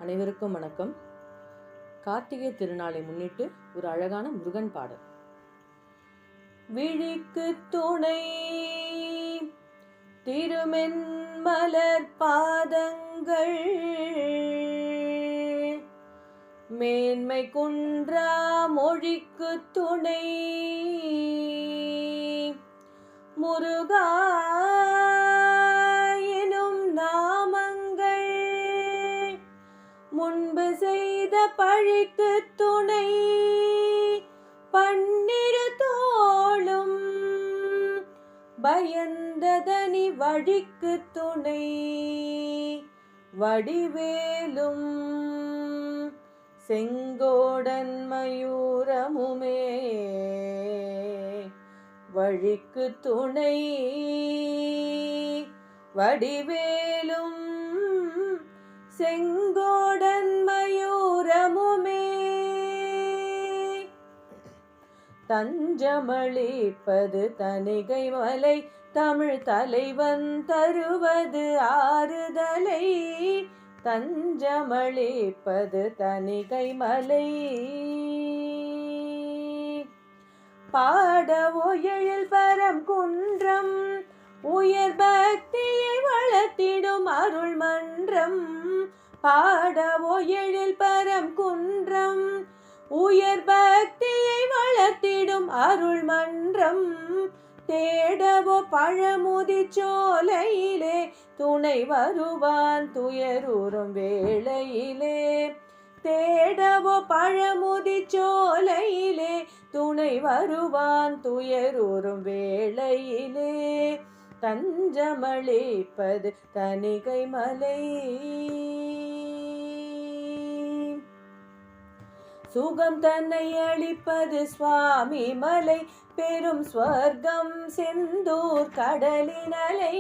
அனைவருக்கும் வணக்கம். கார்த்திகை திருநாளை முன்னிட்டு ஒரு அழகான முருகன் பாடல். விழிக்கு துணை திருமென்மலர் பாதங்கள், மேன்மை குன்றா மொழிக்கு துணை முருகா முன்பு செய்த பழிக்கு துணை பன்னிரு தோளும், பயந்ததனி வழிக்கு துணை வடிவேலும், செங்கோடன் மயூரமுமே வழிக்கு துணை வடிவேலும், செங்கோடன் மயூரமுமே தஞ்சமளிப்பது தணிகை மலை, தமிழ் தலைவன் தருவது ஆறுதலை. தஞ்சமளிப்பது தணிகை மலை, பாடவோ எழில் பரம் குன்றம், உயர் பக்தியை வளர்த்திடும் அருள் மன்றம். பாடவோ எழில் பரம் குன்றம், உயர் பக்தியை வளர்த்திடும் அருள் மன்றம். தேடவோ பழமுதி சோலையிலே, துணை வருவான் துயரூறும் வேளையிலே. தேடவோ பழமுதி சோலையிலே, துணை வருவான் துயரூறும் வேளையிலே. தஞ்சமளிப்பது தணிகை மலை, சுகம் தன்னை அளிப்பது சுவாமி மலை, பெரும் ஸ்வர்க்கம் செந்தூர் கடலின் அலை.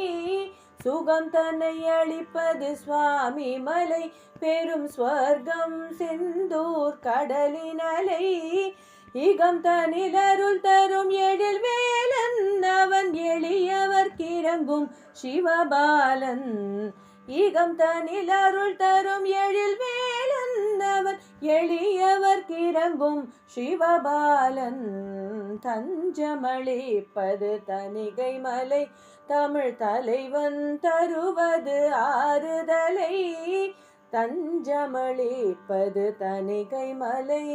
சுகம் தன்னை அளிப்பது சுவாமி மலை, பெரும் ஸ்வர்க்கம் செந்தூர் கடலின் அலை. இகம் தனில் அருள் தரும் எழில் வேலன், அவன் எளியவர் கிறங்கும் சிவபாலன். இகம் தனில் அருள் தரும் எழில் வேலன், அவன் எளியவர் கிறங்கும் சிவபாலன். தஞ்சமளிப்பது தணிகை மலை, தமிழ் தலைவன் தருவது ஆறுதலை. தஞ்சமளிப்பது தணிகை மலை.